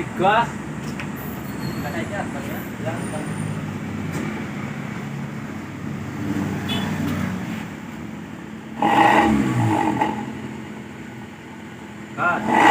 Tiga. Kan aja, Bang ya. Yang Bang. Cut.